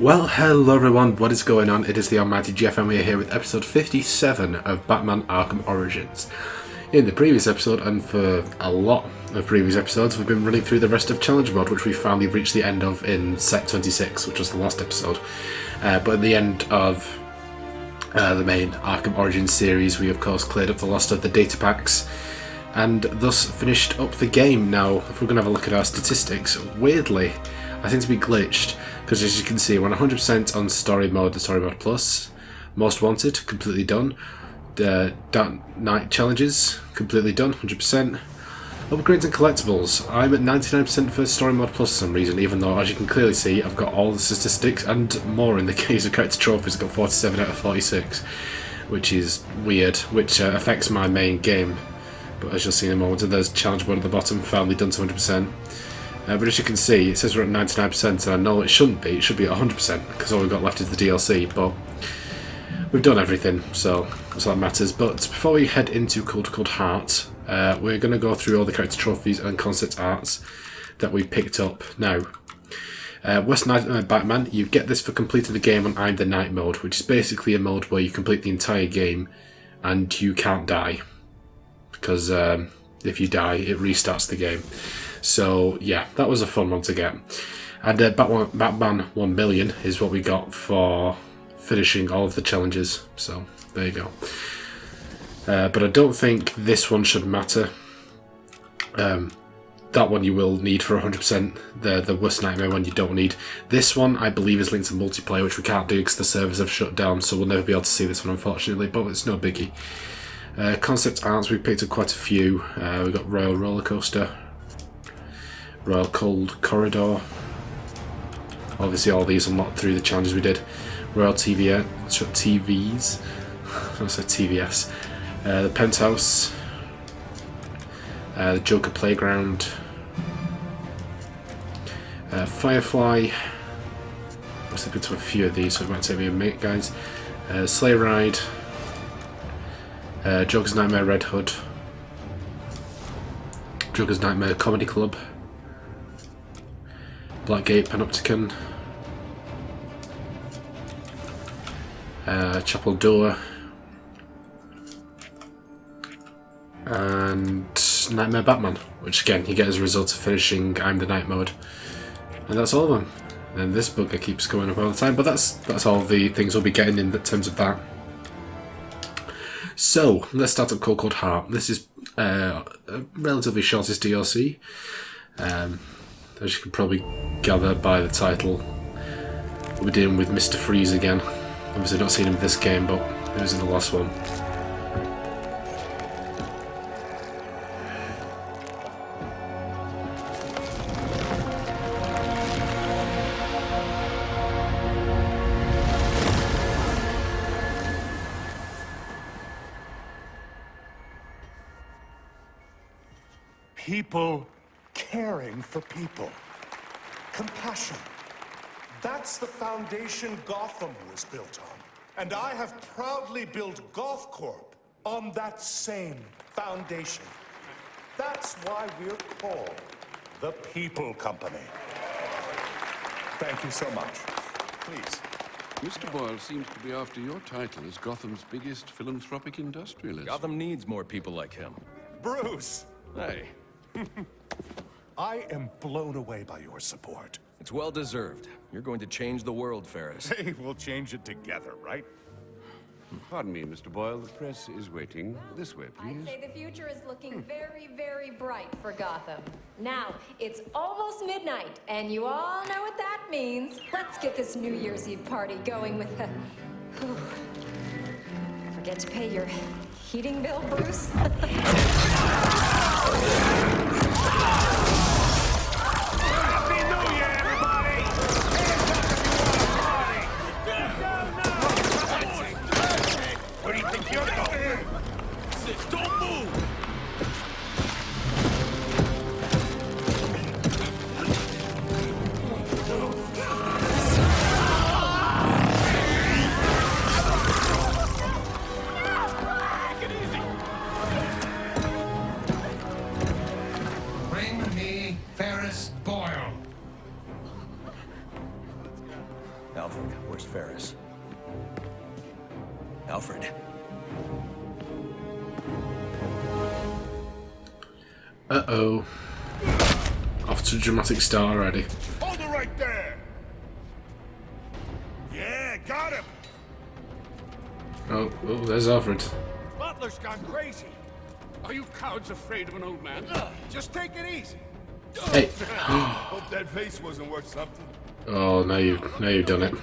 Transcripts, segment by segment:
Well, hello everyone, what is going on? It is the Almighty Geoff and we are here with episode 57 of Batman Arkham Origins. In the previous episode, and for a lot of previous episodes, we've been running through the rest of Challenge Mode, which we finally reached the end of in set 26, which was the last episode. But at the end of the main Arkham Origins series, we of course cleared up the last of the data packs, and thus finished up the game. Now, if we're going to have a look at our statistics, weirdly, I seem to be glitched, because as you can see, we're on 100% on Story Mode and Story Mode Plus. Most Wanted, completely done. Dark Knight Challenges, completely done, 100%. Upgrades and Collectibles, I'm at 99% for Story Mode Plus for some reason, even though, as you can clearly see, I've got all the statistics, and more in the case of Character Trophies. I've got 47 out of 46, which is weird, which affects my main game. But as you'll see in a moment, there's Challenge Mode at the bottom, finally done to 100%. But as you can see, it says we're at 99%, and I know it shouldn't be. It should be at 100%, because all we've got left is the DLC, but we've done everything, so that's all that matters. But before we head into Occult High, we're going to go through all the character trophies and concept arts that we picked up. Now, West Night Batman, you get this for completing the game on I'm the Night mode, which is basically a mode where you complete the entire game and you can't die, because if you die, it restarts the game. So yeah, that was a fun one to get. And Batman 1 million is what we got for finishing all of the challenges. So there you go. But I don't think this one should matter. That one you will need for 100%. The Worst Nightmare one you don't need. This one I believe is linked to multiplayer, which we can't do because the servers have shut down, so we'll never be able to see this one unfortunately, but it's no biggie. Concept arts, we picked up quite a few. We got Royal Roller Coaster, Royal Cold Corridor. Obviously all these unlocked through the challenges we did. Royal TVs. I said TVS. The Penthouse. The Joker Playground. Firefly. I've been to a few of these, so it might take me a minute, guys. Sleigh Ride. Joker's Nightmare Red Hood. Joker's Nightmare Comedy Club. Blackgate Panopticon. Chapel Door. And Nightmare Batman, which again you get as a result of finishing I'm the Night mode. And that's all of them. And this bugger keeps going up all the time, but that's all the things we'll be getting in terms of that. So let's start up Occult High. This is a relatively shortest DLC. As you can probably gather by the title, we're dealing with Mr. Freeze again. Obviously not seen him in this game, but he was in the last one. People caring for people. Compassion. That's the foundation Gotham was built on. And I have proudly built Goth Corp on that same foundation. That's why we're called the People Company. Thank you so much. Please. Mr. Boyle seems to be after your title as Gotham's biggest philanthropic industrialist. Gotham needs more people like him. Bruce! Hey, I am blown away by your support. it's well deserved. You're going to change the world, Ferris. Hey, we'll change it together, right? Pardon me, Mr. Boyle. The press is waiting. This way, please. I'd say the future is looking very, very bright for Gotham. Now, it's almost midnight, and you all know what that means. Let's get this New Year's Eve party going with the... Forget to pay your heating bill, Bruce? Happy New Year, everybody! Where do you think you're going? Don't move! Bring me Alfred, where's Ferris? Alfred. Uh-oh. Off to a dramatic start already. Hold it right there! Yeah, got him! Oh, there's Alfred. Butler's gone crazy. Are you cowards afraid of an old man? Just take it easy. Hey. Hope that face wasn't worth something. Oh, now you've done it.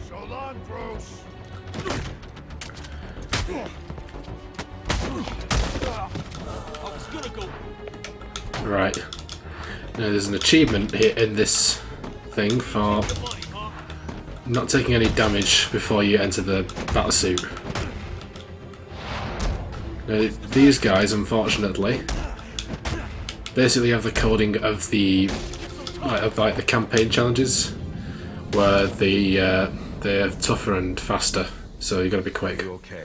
So long, Bruce. Right. Now there's an achievement here in this thing for not taking any damage before you enter the battlesuit. Now these guys, unfortunately, basically have the coding of the like the campaign challenges, where they're tougher and faster, so you got to be quick. You okay?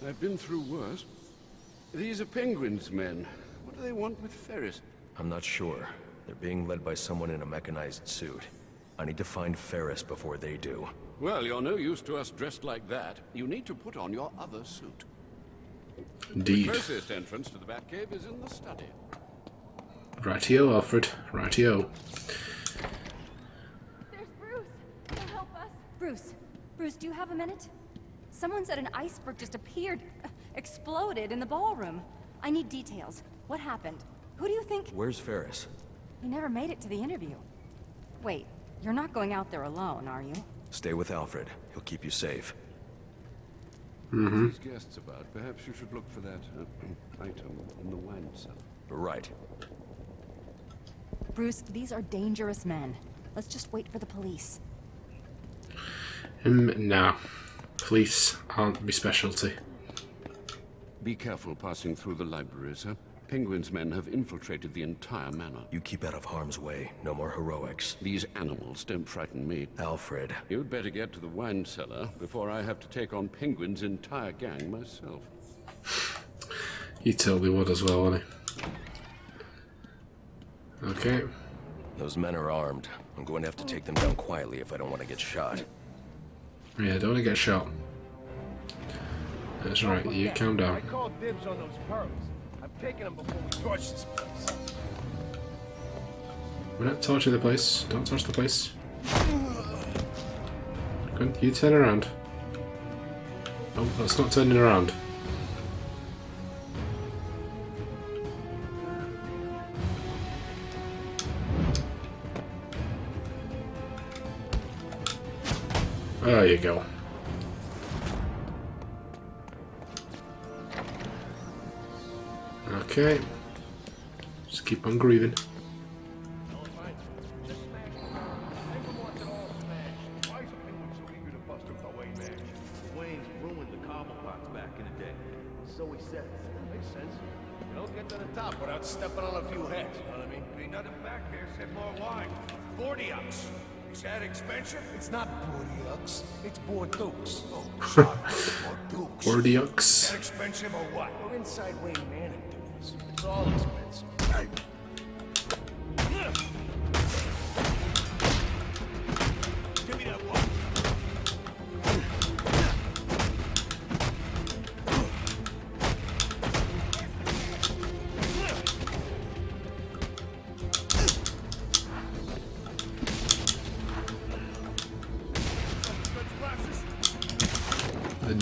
I've been through worse. These are Penguin's men. What do they want with Ferris? I'm not sure. They're being led by someone in a mechanized suit. I need to find Ferris before they do. Well, you're no use to us dressed like that. You need to put on your other suit. Indeed. The closest entrance to the Batcave is in the study. Rightio, Alfred. Rightio. There's Bruce. He'll help us. Bruce, do you have a minute? Someone said an iceberg just appeared, exploded in the ballroom. I need details. What happened? Who do you think? Where's Ferris? He never made it to the interview. Wait, you're not going out there alone, are you? Stay with Alfred. He'll keep you safe. These guests about. Perhaps you should look for that item in the wine cellar. Right. Bruce, these are dangerous men. Let's just wait for the police. Nah. Police aren't my specialty. Be careful passing through the library, sir. Penguin's men have infiltrated the entire manor. You keep out of harm's way. No more heroics. These animals don't frighten me. Alfred. You'd better get to the wine cellar before I have to take on Penguin's entire gang myself. He totally would as well, wouldn't he? Okay. Those men are armed. I'm going to have to take them down quietly if I don't want to get shot. Yeah, don't want to get shot. That's right, you calm down. I called dibs on those pearls. I'm taking them before we torch this place. We're not torching the place. Don't torch the place. Come on, you turn around. Oh, that's not turning around. There you go. Okay. Just keep on grieving. Wayne's ruined the Cobblepot back in the day. So he says. Makes sense. You don't get to the top without stepping on a few heads, you know what I mean? Ain't nothing back here except more wine. Bordeaux. Is that expensive? It's not Bordeaux. It's Bordeaux. Oh, sorry. Bordeaux. Bordeaux. Is that expensive or what? We're inside Wayne Manor, dudes. It's all expensive. Give me that one.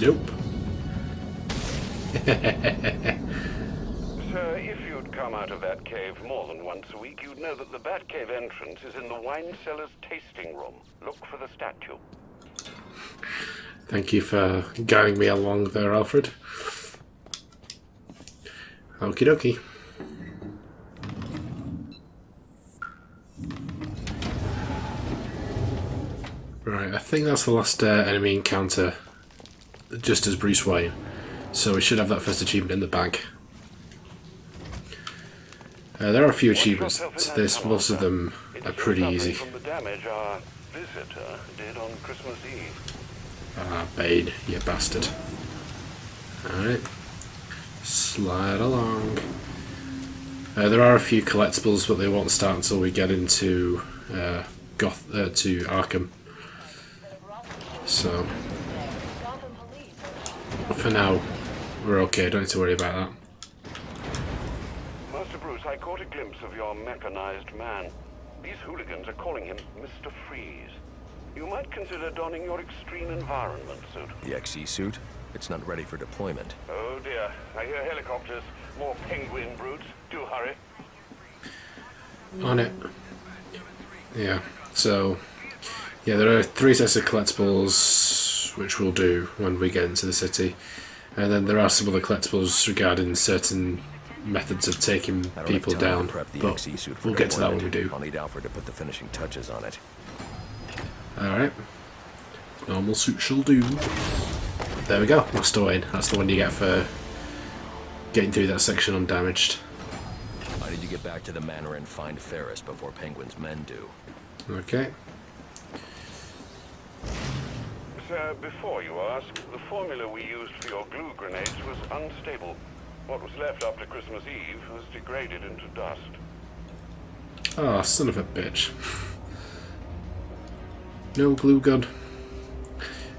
Nope. Sir, if you'd come out of that cave more than once a week, you'd know that the Batcave entrance is in the wine cellar's tasting room. Look for the statue. Thank you for guiding me along there, Alfred. Okie dokie. Right, I think that's the last enemy encounter, just as Bruce Wayne. So we should have that first achievement in the bag. There are a few achievements to this, most of them are pretty easy. From the damage our visitor did on Christmas Eve. Ah, Bane, you bastard. Alright. Slide along. There are a few collectibles, but they won't start until we get into to Arkham. So, for now, we're okay. Don't need to worry about that. Master Bruce, I caught a glimpse of your mechanized man. These hooligans are calling him Mr. Freeze. You might consider donning your extreme environment suit. The XE suit? It's not ready for deployment. Oh dear, I hear helicopters. More penguin brutes. Do hurry. On it. Yeah, so... yeah, there are 3 sets of collectibles, which we'll do when we get into the city. And then there are some other collectibles regarding certain methods of taking people down. But we'll get to that when we do. I'll need Alfred to put the finishing touches on it. Alright. Normal suit shall do. There we go, Master Wayne. That's the one you get for getting through that section undamaged. I need to get back to the manor and find Ferris before Penguin's men do. Okay. Sir, before you ask, the formula we used for your glue grenades was unstable. What was left after Christmas Eve has degraded into dust. Oh, son of a bitch. No glue gun.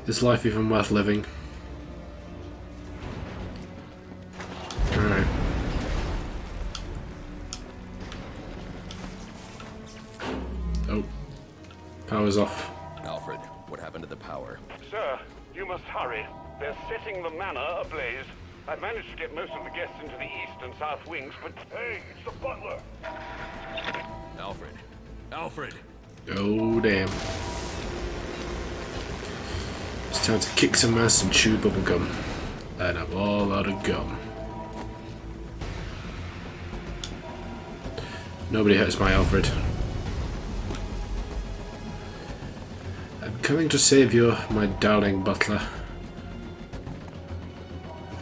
Is life even worth living? Alright. Oh. Power's off. Alfred, what happened to the power? Sir, you must hurry. They're setting the manor ablaze. I've managed to get most of the guests into the east and south wings, but... Hey, it's the butler! Alfred. Alfred! Oh, damn. It's time to kick some ass and chew bubblegum. And I'm all out of gum. Nobody hurts my Alfred. I'm coming to save you, my darling butler.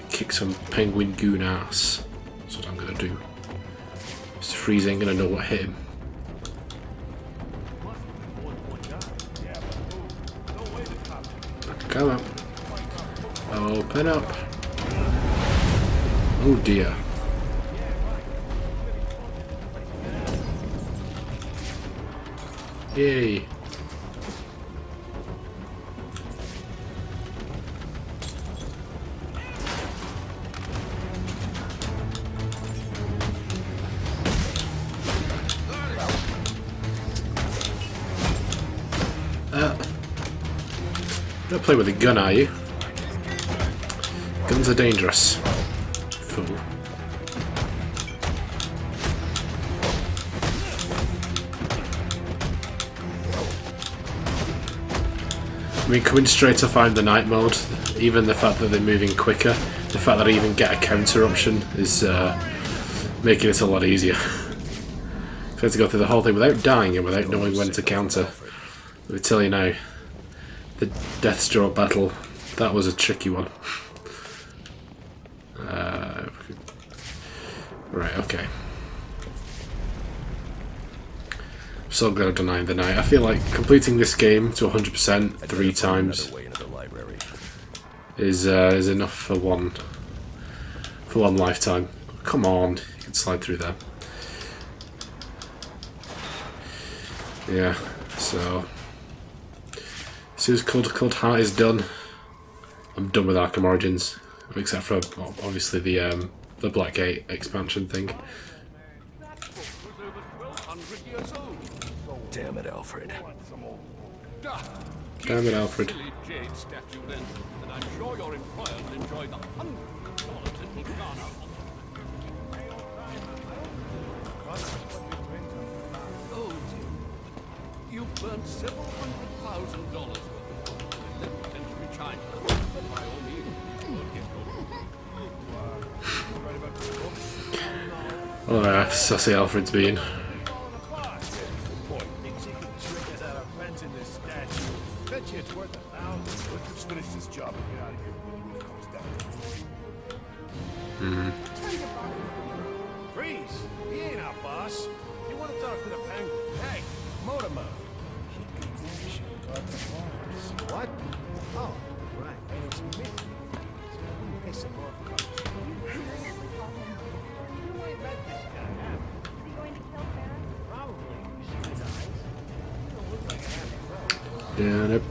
Kick some penguin goon ass. That's what I'm gonna do. Mr. Freeze ain't gonna know what hit him. Come on. Open up. Oh dear. Yay. Don't play with a gun, are you? Guns are dangerous. Fool. I mean, coming straight off I'm the night mode, even the fact that they're moving quicker, the fact that I even get a counter option is making it a lot easier. So I had to go through the whole thing without dying and without knowing when to counter. Let me tell you now. The Deathstroke battle, that was a tricky one. Right, okay. I'm so glad I've done I Am the Night. I feel like completing this game to 100% 3 times is enough for one lifetime. Come on, you can slide through there. Yeah, so... as soon as Occult High is done, I'm done with Arkham Origins, except for obviously the Blackgate expansion thing. Damn it, Alfred. Damn it, Alfred. You burned several $100,000 worth of that potentially China. But by all means, Oh yeah, sassy Alfred's being. Bet you it's worth $1,000. Let's finish this job and get out of here before the roof comes down. Freeze! He ain't our boss. You want to talk to the penguin? Hey, Mortimer. What? Oh, right. And it's me. So I wouldn't piss him off. You ain't met this guy, have you? Is he going to kill Ferris? Probably. You see his eyes? You don't look like a happy fellow. Yeah, nope.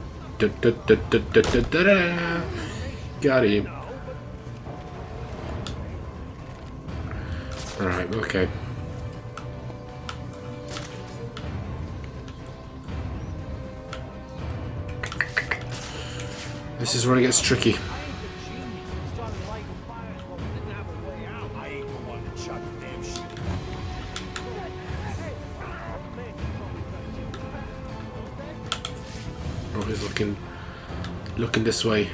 Got him. Alright, okay. This is where it gets tricky. Oh, he's looking this way.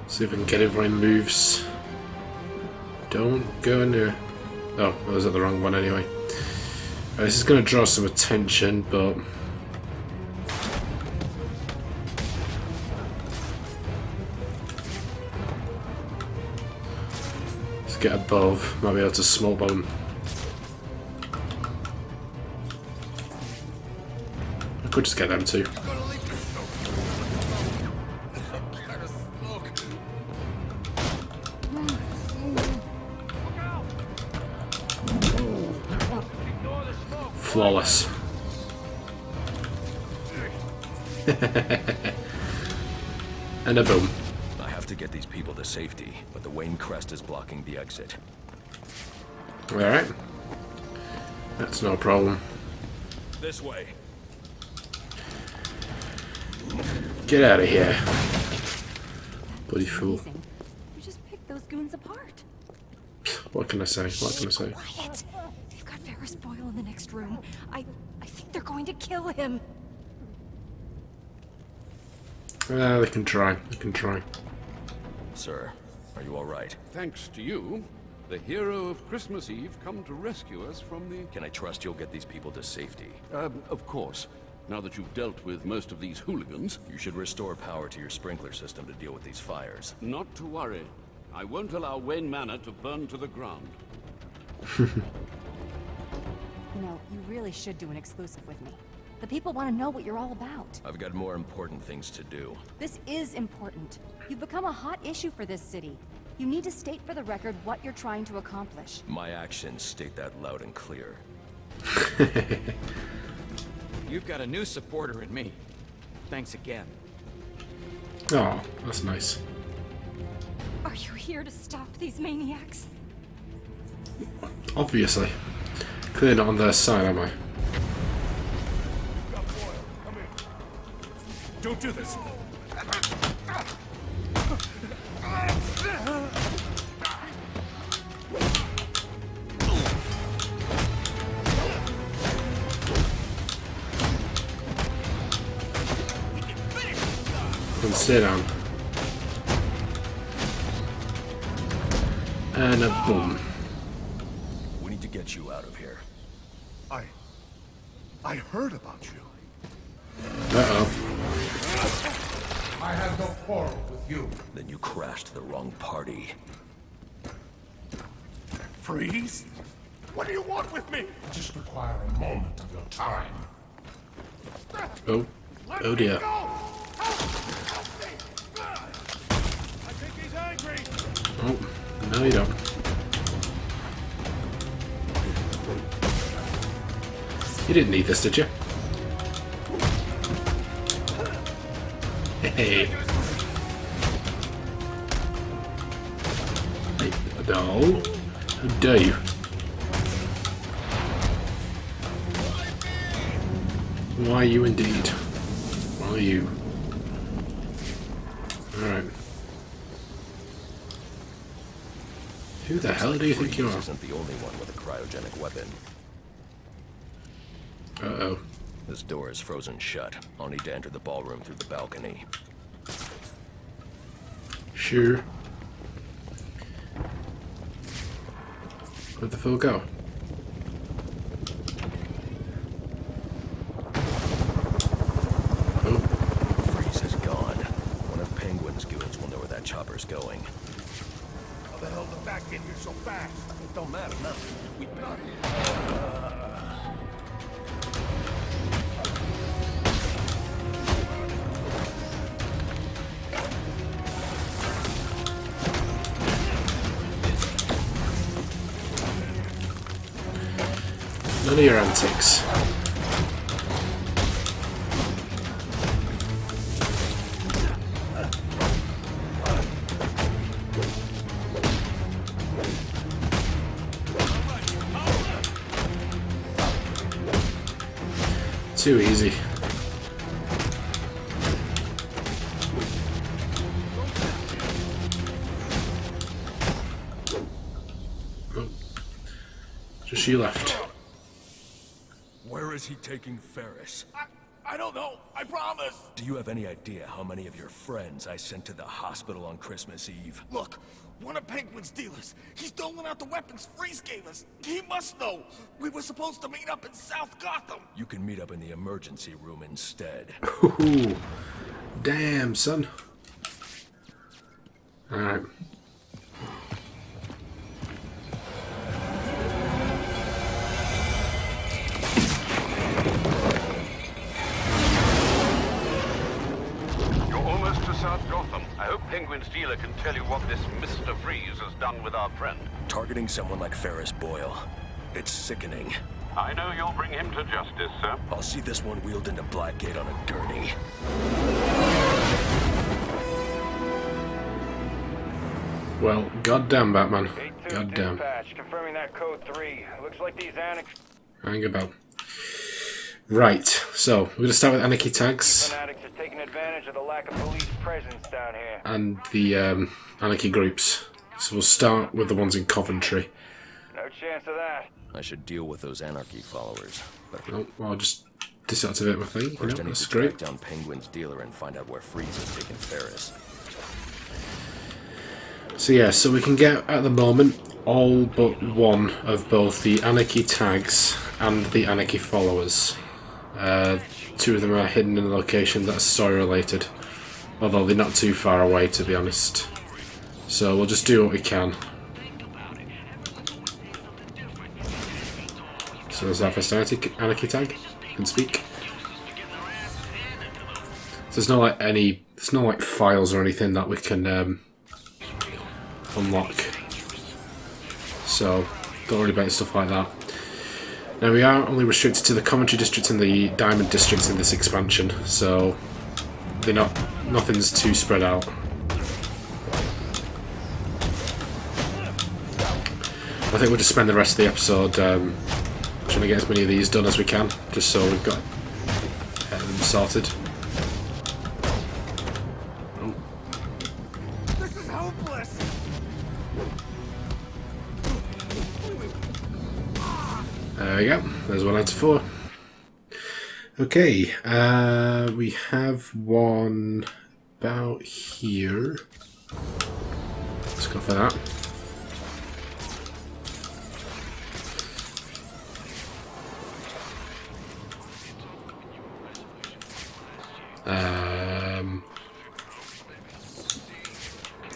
See if we can get him before he moves. Don't go in there. Oh, I was at the wrong one anyway. This is going to draw some attention, but let's get above. Might be able to smoke bomb him. I could just get them too. Flawless. And a boom. I have to get these people to safety, but the Wayne crest is blocking the exit. Alright. That's no problem. This way. Get out of here. Bloody fool. Amazing. You just picked those goons apart. What can I say? What can I say? Quiet. They've got Ferris Boyle in the next room. I think they're going to kill him. They can try. They can try. Sir, are you all right? Thanks to you, the hero of Christmas Eve come to rescue us from the... Can I trust you'll get these people to safety? Of course. Now that you've dealt with most of these hooligans... You should restore power to your sprinkler system to deal with these fires. Not to worry. I won't allow Wayne Manor to burn to the ground. You know, you really should do an exclusive with me. The people want to know what you're all about. I've got more important things to do. This is important. You've become a hot issue for this city. You need to state for the record what you're trying to accomplish. My actions state that loud and clear. You've got a new supporter in me. Thanks again. Oh, that's nice. Are you here to stop these maniacs? Obviously. Clearly not on their side, am I? Don't do this. And sit down. And a boom. We need to get you out of here. I heard about you. Uh-oh. I have no quarrel with you. Then you crashed the wrong party. Freeze? What do you want with me? I just require a moment of your time. Oh. Oh dear. Help me! I think he's angry! Oh, no you don't. You didn't need this, did you? Hey. Hey, no. How dare you? Why you indeed? Why you? Alright. Who the hell do you think you are? Isn't the only one with a cryogenic weapon. Uh-oh. This door is frozen shut. I'll need to enter the ballroom through the balcony. Sure. Where'd the fool go? Oh. Freeze is gone. One of Penguin's goons will know where that chopper's going. How the hell did that get here so fast? It don't matter now. We got it. None of your antics. Too easy. Oh. Just she left. Where is he taking Ferris? I don't know. I promise. Do you have any idea how many of your friends I sent to the hospital on Christmas Eve? Look, one of Penguin's dealers. He's doling out the weapons Freeze gave us. He must know. We were supposed to meet up in South Gotham. You can meet up in the emergency room instead. Ooh. Damn, son. Alright. South Gotham. I hope Penguin's dealer can tell you what this Mr. Freeze has done with our friend. Targeting someone like Ferris Boyle. It's sickening. I know you'll bring him to justice, sir. I'll see this one wheeled into Blackgate on a gurney. Well, goddamn, Batman. Goddamn. Dispatch, confirming that code 3. Looks like these Anarky... Hang about. Right, so we're going to start with Anarky tags. fanatics are taking advantage of the lack of police presence down here. And the Anarky groups. So we'll start with the ones in Coventry. No chance of that. I should deal with those Anarchy followers. But Oh, well, I'll just deactivate my thing. first, I need That's to track great. down Penguin's dealer and find out where Freeze has taken Ferris. So yeah, so we can get, at the moment, all but one of both the Anarky tags and the Anarky followers. Two of them are hidden in a location that's story related, although they're not too far away, to be honest. So we'll just do what we can. So there's our first Anarky tag. You can speak. So there's no like files or anything that we can unlock. So don't worry about stuff like that. Now we are only restricted to the Coventry district and the Diamond districts in this expansion, so nothing's too spread out. I think we'll just spend the rest of the episode trying to get as many of these done as we can, just so we've got them sorted. Oh. This is hopeless. There we go. There's 1 out of 4. Okay, we have one about here. Let's go for that.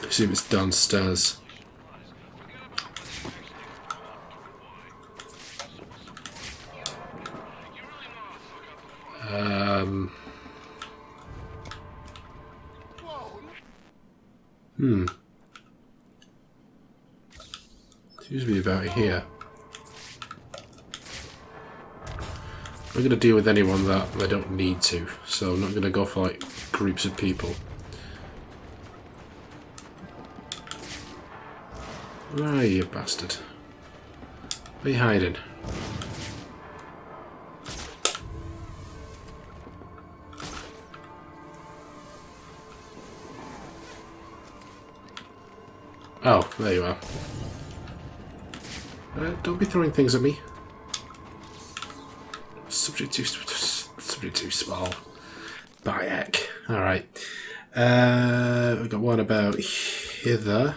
I assume it's downstairs. Seems to be about here. I'm going to deal with anyone that I don't need to, so I'm not going to go for like groups of people. Where are you, bastard? Where are you hiding? Oh, there you are. Don't be throwing things at me. Subject too small. Bayek. Alright. We've got one about hither.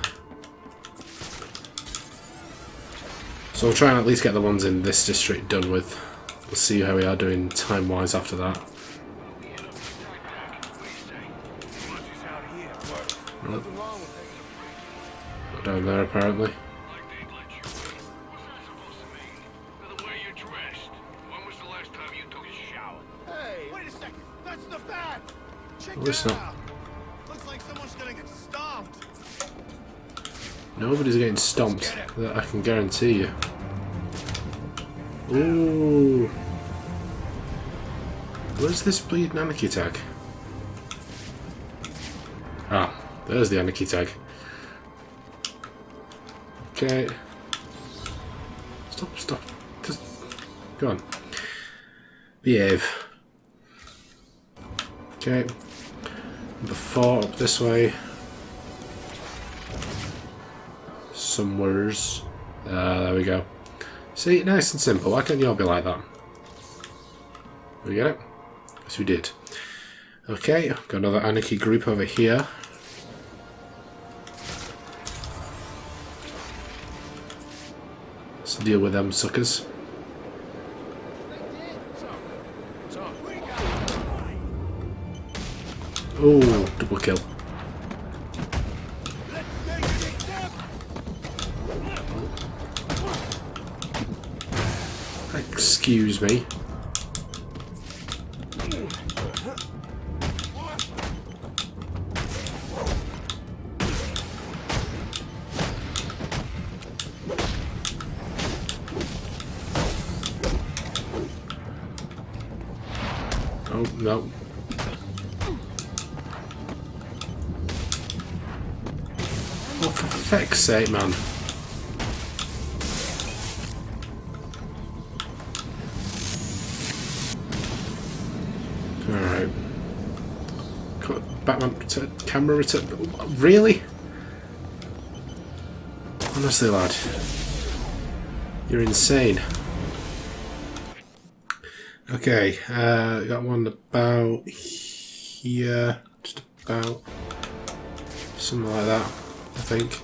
So we'll try and at least get the ones in this district done with. We'll see how we are doing time-wise after that. Oh. Not down there apparently. Oh, it's not. Looks like someone's gonna get stomped. Nobody's getting stomped, that I can guarantee you. Ooh. Where's this bleeding Anarky tag? Ah, there's the Anarky tag. Okay. Stop. Just go on. Behave. Okay. Number 4 up this way. Somewheres. There we go. See, nice and simple. Why can't you all be like that? We get it? Yes, we did. Okay, got another Anarky group over here. Let's deal with them suckers. Oh, double kill. Excuse me. Oh, no. Oh, for feck's sake, man. Alright. Batman, camera return. Really? Honestly, lad. You're insane. Okay, got one about here. Just about. Something like that, I think.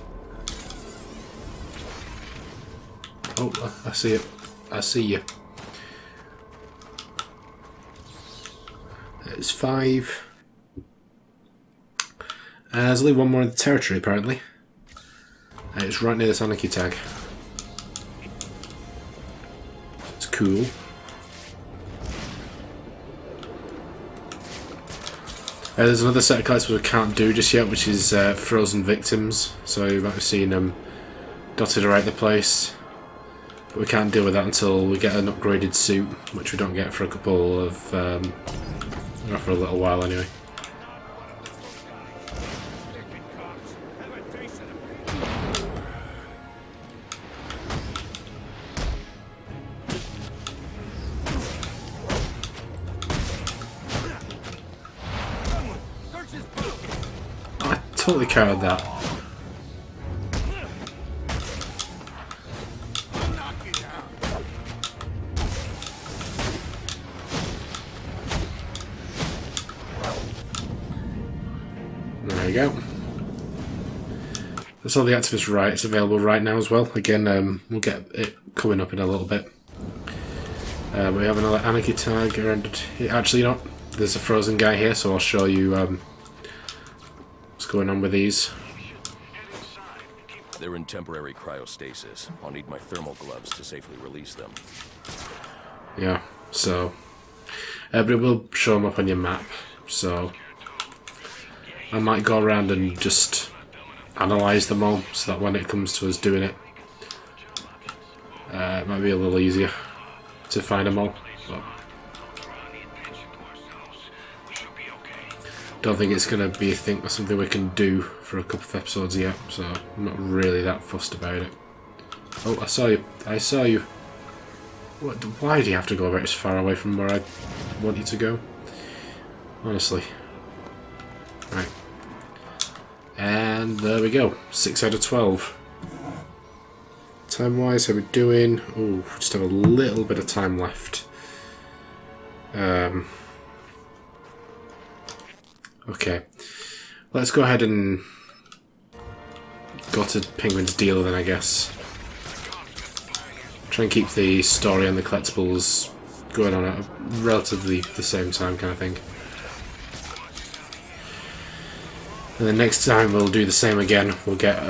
Oh, I see it. I see you. It's 5. There's only one more in the territory, apparently. It's right near this Anarky tag. It's cool. There's another set of collectibles we can't do just yet, which is frozen victims. So you might have seen them dotted around the place. But we can't deal with that until we get an upgraded suit, which we don't get for a couple of... or for a little while anyway. I totally counted that. There you go. That's all the activist right. It's available right now as well. Again, we'll get it coming up in a little bit. We have another Anarky tag around here. Actually, not. There's a frozen guy here, so I'll show you what's going on with these. They're in temporary cryostasis. I'll need my thermal gloves to safely release them. Yeah, so... but it will show them up on your map, so... I might go around and just analyse them all, so that when it comes to us doing it, it might be a little easier to find them all. But don't think it's going to be something we can do for a couple of episodes yet, so I'm not really that fussed about it. Oh, I saw you. I saw you. What? Why do you have to go about as far away from where I want you to go? Honestly. Right. And there we go. 6 out of 12. Time-wise, how are we doing? Oh, just have a little bit of time left. Okay. Let's go ahead and go to Penguin's deal then, I guess. Try and keep the story and the collectibles going on at relatively the same time, kind of thing. And then next time we'll do the same again. We'll get,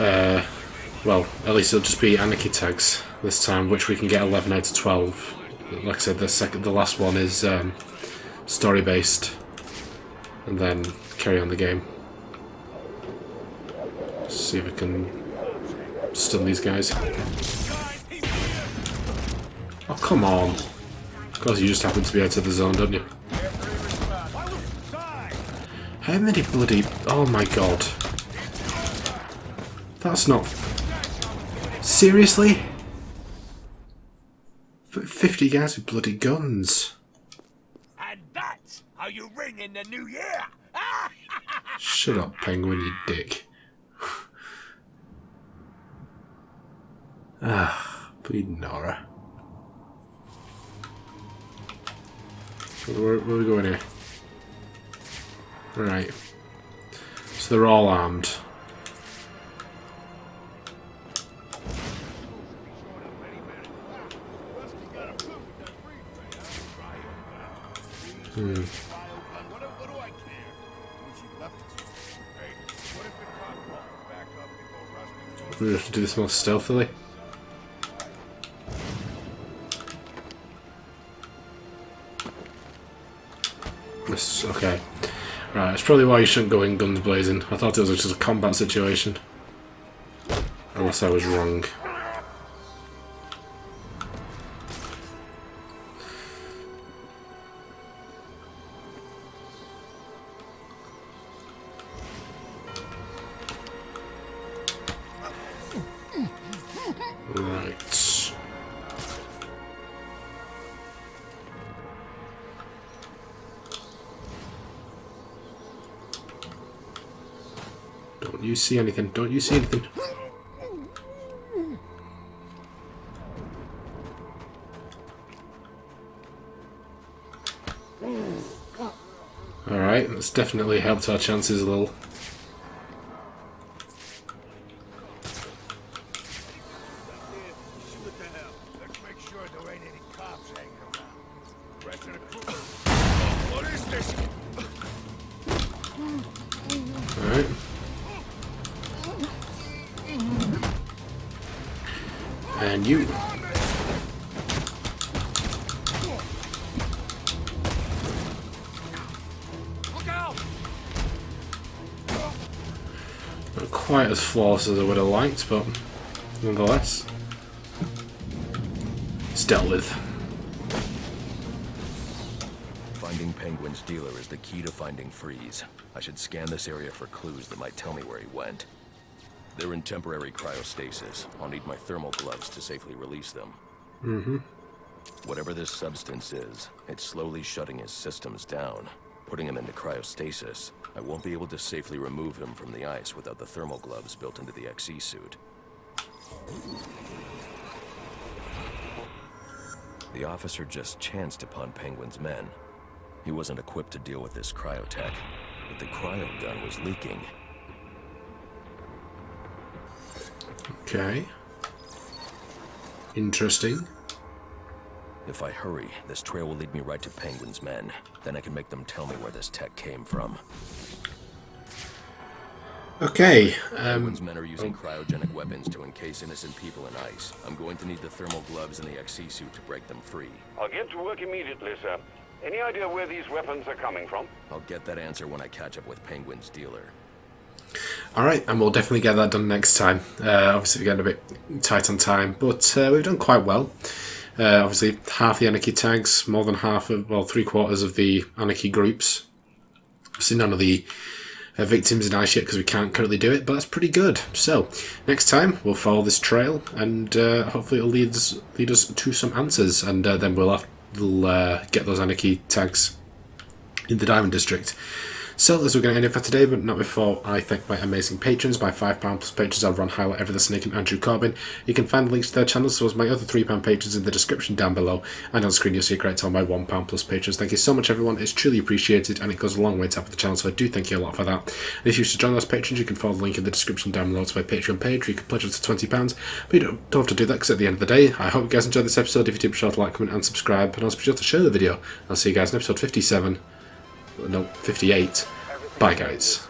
well, at least it'll just be Anarky tags this time, which we can get 11 out of 12. Like I said, the last one is story based, and then carry on the game. See if we can stun these guys. Oh, come on. Of course, you just happen to be out of the zone, don't you? How many bloody... Oh my god. That's not... Seriously? 50 guys with bloody guns. And that's How you ringing the new year? Shut up, Penguin, you dick. Bleeding Nora. Where are we going here? Right. So they're all armed. We have to do this more stealthily. Yes, okay. Right, that's probably why you shouldn't go in guns blazing. I thought it was just a combat situation. Unless I was wrong. Right. Don't you see anything? Don't you see anything? Alright, that's definitely helped our chances a little. Alright. And you. Not quite as flawless as I would have liked, but nonetheless, it's dealt with. Finding Penguin's dealer is the key to finding Freeze. I should scan this area for clues that might tell me where he went. They're in temporary cryostasis. I'll need my thermal gloves to safely release them. Whatever this substance is, it's slowly shutting his systems down. Putting him into cryostasis, I won't be able to safely remove him from the ice without the thermal gloves built into the XE suit. The officer just chanced upon Penguin's men. He wasn't equipped to deal with this cryotech, but the cryo gun was leaking. Okay. Interesting. If I hurry, this trail will lead me right to Penguin's men. Then I can make them tell me where this tech came from. Okay. Penguin's men are using cryogenic weapons to encase innocent people in ice. I'm going to need the thermal gloves and the XE suit to break them free. I'll get to work immediately, sir. Any idea where these weapons are coming from? I'll get that answer when I catch up with Penguin's dealer. Alright, and we'll definitely get that done next time. Obviously we're getting a bit tight on time, but we've done quite well. Obviously half the Anarky tags, more than half of, well, 3/4 of the Anarky groups. Obviously none of the victims in ice yet because we can't currently do it, but that's pretty good. So, next time we'll follow this trail and hopefully it'll lead us to some answers, and then we'll get those Anarky tags in the Diamond District. So, as we're going to end it for today, but not before I thank my amazing patrons. My £5 plus patrons are Ron Howell, Ever the Snake, and Andrew Corbyn. You can find the links to their channels, as well as my other £3 patrons in the description down below. And on screen you'll see a great to all my £1 plus patrons. Thank you so much, everyone. It's truly appreciated, and it goes a long way to help the channel, so I do thank you a lot for that. And if you wish to join those patrons, you can follow the link in the description down below to my Patreon page, where you can pledge up to £20. But you don't have to do that, because at the end of the day, I hope you guys enjoyed this episode. If you did, be sure to like, comment, and subscribe. And also be sure to share the video. I'll see you guys in episode 57. No, 58. Bye, guys.